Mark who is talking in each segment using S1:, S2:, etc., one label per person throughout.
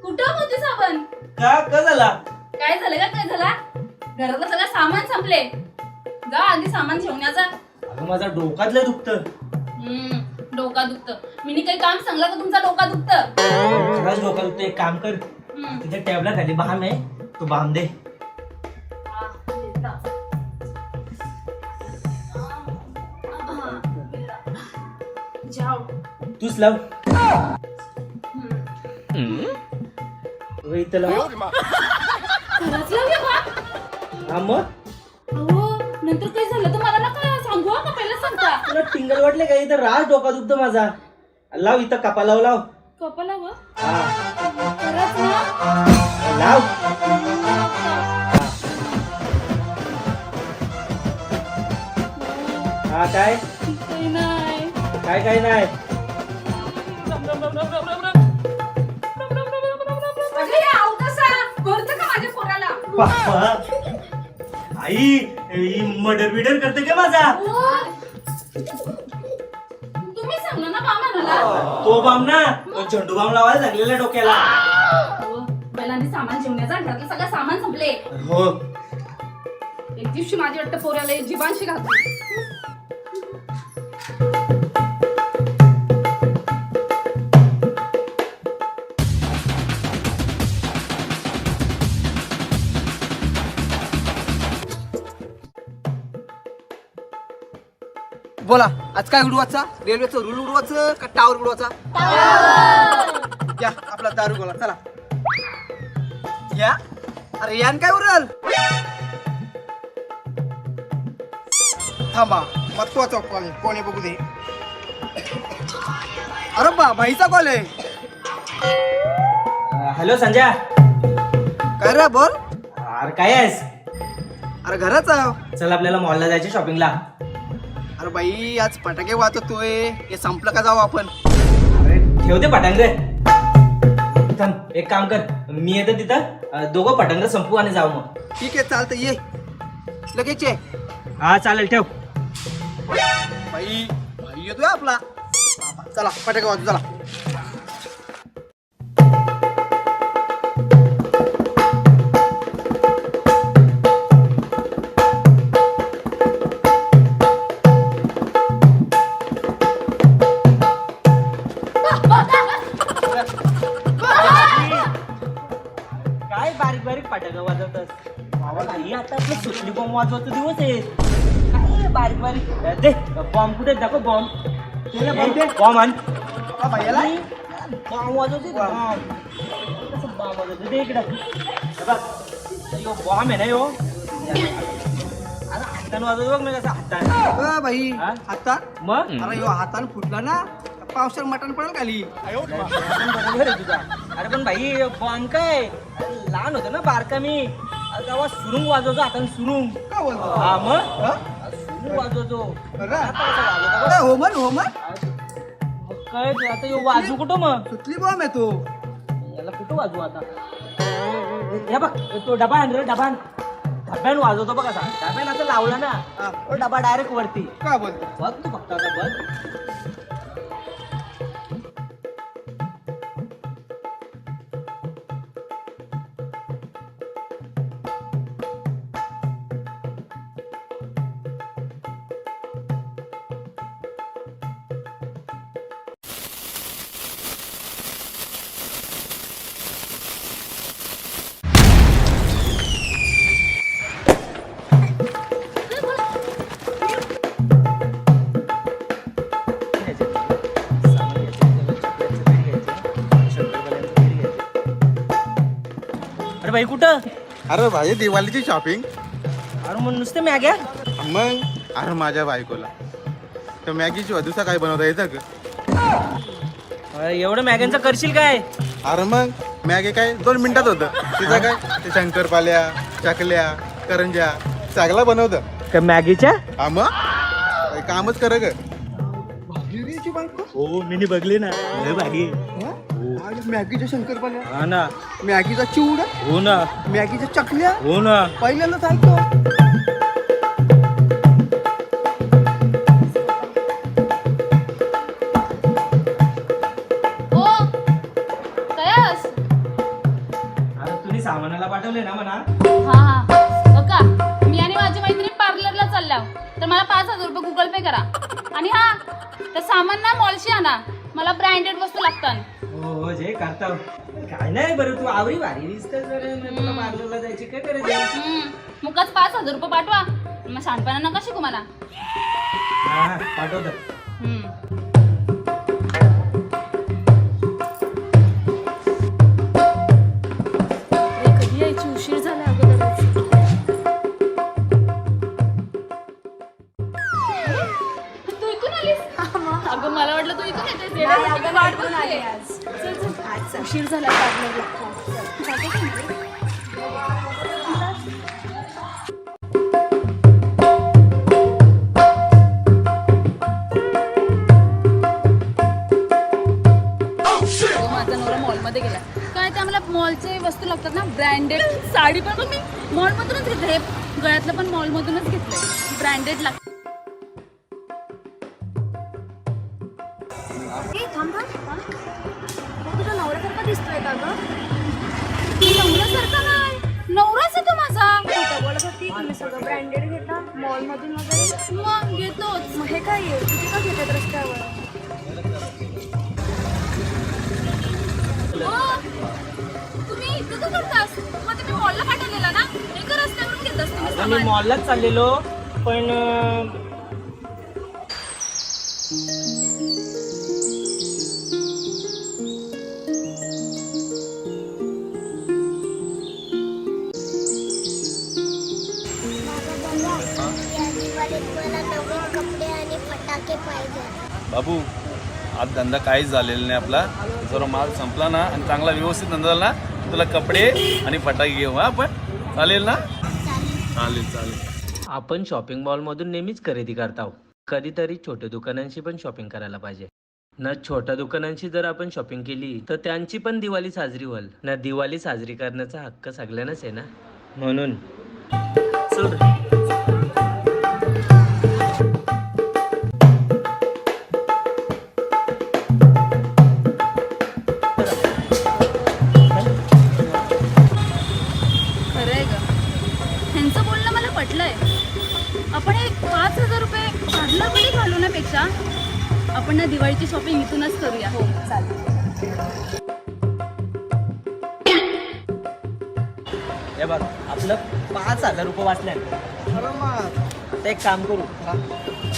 S1: कुठं मोती साबण?
S2: का झाला?
S1: काय झालं का? काय झाला? घरातलं सगळं सामान संपले. जा आधी सामान घेऊन या जा.
S2: अगं माझा डोकातलं दुखतं.
S1: डोका दुखतं. मी काही काम सांगलं का तुमचा डोका दुखतं?
S2: खरंच डोका दुखतं. एक काम कर, तिथे टेबला खाली बाम आहे, तो बाम दे.
S1: जाओ.
S2: तूच लाव. इथं लाव.
S1: खरंच लावूया बा?
S2: हा मग
S1: अहो, नंतर काही झालं तर मला नका सांगू हा, का पहिलं सांगता?
S2: तुला टिंगल वाटले का? इथं राज डोका दुखतं माझा. लाव इथं कपा लाव. लाव
S1: कपालावर?
S2: हा
S1: खरंच ना?
S2: लाव. हा काय
S1: काही नाही.
S2: काय नाही.
S1: अगं, या अवकाशा करतं का माझ्या पोराला?
S2: बाप्पा, आई मर्डर बिडर करते का माझा?
S1: तुम्ही सांगला ना बामाला.
S2: तो बाम ना, तो झेंडू बाम लावायला लागलेला डोक्याला.
S1: पहिल्यांदा सामान घेऊन यायचा. घरातलं सगळं सामान संपले.
S2: हो.
S1: एक दिवशी माझी वाटतं पोऱ्याला जीवांशी घातली.
S3: बोला, आज काय उडवायचा? रेल्वेचं रूल उडवायचं का टावर उडवायचा? या आपला दारू बोला, चला या. अरे यान काय उरल? थांबा, महत्वाचा कॉल कोणी बघू दे. अरे बा, भाईचा कॉल आहे.
S2: हॅलो संजय.
S3: काय रे, बोल.
S2: अरे काय आहेस?
S3: अरे घराच.
S2: चल आपल्याला मॉलला जायचं शॉपिंगला.
S3: अरे बाई, आज फटाके वाजवतोय. हे संपलं का जाऊ आपण?
S2: अरे ठेवते पटांग. थांब, एक काम कर, मी येतो तिथं, दोघं पटांग संपू आणि जाऊ मग.
S3: ठीक आहे, चालतं, ये लगेच ये.
S2: हा चालेल, ठेव.
S3: भाई भाई येतोय आपला. चला फटाके वाजू, चला.
S2: काय बारीक बारीक पटांग वाजवतस? ही आता आपलं सुटली बॉम्ब वाजवतो दिवस आहे. काय बारीक बारीक दे. बॉम्ब कुठे दाखव. बॉम्ब बॉम्ब आण.
S3: भैयाला
S2: बॉम्ब वाजवते. बॉम्ब कसं बॉम्ब वाजवते दे इकडं. हे बघ, यो बॉम्ब आहे ना यो. आता हातानं वाजवतो बघ मी कसं हातानं.
S3: भाई
S2: हा?
S3: हाता.
S2: मग
S3: अरे यो हातानं फुटला ना, पावसाळ मटण पडेल खाली.
S2: बरोबर आहे तुझा. अरे पण भाई बॉम्ब काय लहान होतं ना बारका मी, तेव्हा सुरुंग वाजवतो हातानं. सुरुंग.
S3: का बोलतो?
S2: हा मग सुरुंग वाजवतो.
S3: बरं.
S2: आता कसं वाजवतो
S3: अरे होमन होमन
S2: मग काय आता यो वाजू कुठं मग?
S3: सुटली बॉम्ब आहे तो.
S2: याला कुठं वाजू आता? हे बघ, तो डबा आण रे. डबा आण. डब्यान वाजवतो बघ. असा डब्यान असं लावला ना,
S3: हा.
S2: तो डबा डायरेक्ट वरती.
S3: का बोलतो?
S2: बघ तू फक्त आता बघ. अरे भाई कुठं?
S4: अरे भाई दिवाळीची शॉपिंग.
S2: अरे मग नुसते मॅग्या.
S4: मग अरे माझ्या बायकोला तर मॅगीची वधूसा काय बनवता येतं का?
S2: एवढं मॅग्यांचं करशील काय?
S4: अरे मग मॅगी काय 2 मिनिटात होतं. तिचं काय ते शंकरपाल्या, चकल्या, करंज्या सगळं बनवतं.
S2: काय मॅगीच्या?
S4: हा मग काही कामच कर ग.
S2: हो मी बघली ना. भाई
S3: मॅगीच्या शंकरपाल्या,
S2: हा ना.
S3: मॅगीचा चिवडा,
S2: हो ना.
S3: मॅगीच्या चकल्या.
S2: हो ना.
S3: पहिल्यांदाच ऐकतो.
S2: सामानाला पाठवले ना म्हणा.
S1: हा हा बघा, मी आणि माझी मैत्रीण पार्लरला चालल्या तर मला 5,000 रुपये गुगल पे करा. आणि हा तर सामान ना मॉलशी आणा, मला ब्रँडेड वस्तू लागतात.
S2: हो जे करता काय नाही बरं, तू आवरी भारी दिसते जरा. तुला पार्लरला जायची काय गरज आहे?
S1: मुकाच 5,000 रुपये पाठवा. मग शहाणपणा नका शिकू मला.
S2: हा पाठवतो.
S1: कधी यायची, उशीर झाला अगोदरच. तू इथून आलीस? अगं मला वाटलं तू इथून येतेस. वाट बघते. चल, चल. उशीर झाला पार्लरला. जाते का इकडे? माझा नवरा मॉलमध्ये गेला. काय ते आम्हाला मॉलचे वस्तू लागतात ना, ब्रँडेड. साडी पण बघ मी मॉलमधूनच घेतलं. हे गळ्यातलं पण मॉलमधूनच घेतलंय. ब्रँडेड लागतं.
S5: तुझा नवऱ्यासारखा दिसतोय का गं?
S1: नवऱ्यासारखा नाही, नवराच आहे तो माझा.
S5: खोटं बोलत होती की मी सगळं ब्रँडेड घेता मॉलमधून वगैरे.
S1: मग घेतोच.
S5: मग हे काय आहे? किती का घेतात रस्त्यावर?
S1: तुम्ही इथं का करतास? मग तुम्ही मॉलला पाठवलेला ना, एका रस्त्यावरून घेतास तुम्ही
S2: मी
S1: सामान.
S2: मॉललाच चाललेलो पण
S5: कपडे आणि फटाके पाहिजे.
S6: बाबू आज धंदा काहीच झालेला नाही आपला. जर माल संपला ना आणि चांगला व्यवस्थित धंदा झाला ना, तुला कपडे आणि फटाके घेऊ. हा आपण चालेल ना? चालेल चालेल.
S2: आपण शॉपिंग मॉलमधून नेहमीच खरेदी करतो. कधीतरी छोट्या दुकानांशी पण शॉपिंग करायला पाहिजे ना. छोट्या दुकानांशी जर आपण शॉपिंग केली तर त्यांची पण दिवाळी साजरी होईल ना. दिवाळी साजरी करण्याचा हक्क सगळ्यांनाच आहे ना, म्हणून चल रे.
S1: खरंय ग, ह्यांचं बोलणं मला पटलंय. आपण एक 5,000 रुपये पार्लरमध्ये घालवण्यापेक्षा आपण ना दिवाळीची शॉपिंग इथूनच करूया. हो चालेल.
S2: हे बघ आपलं 5,000 रुपये वाचले. आता एक काम करू,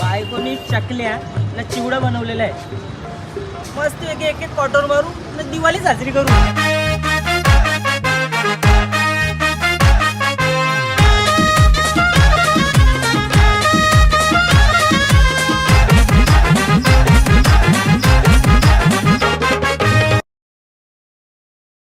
S2: बायकोनी चकल्या ना चिवडा बनवलेला आहे. मस्त एक एक कॉटोर मारू ना दिवाळी साजरी करू.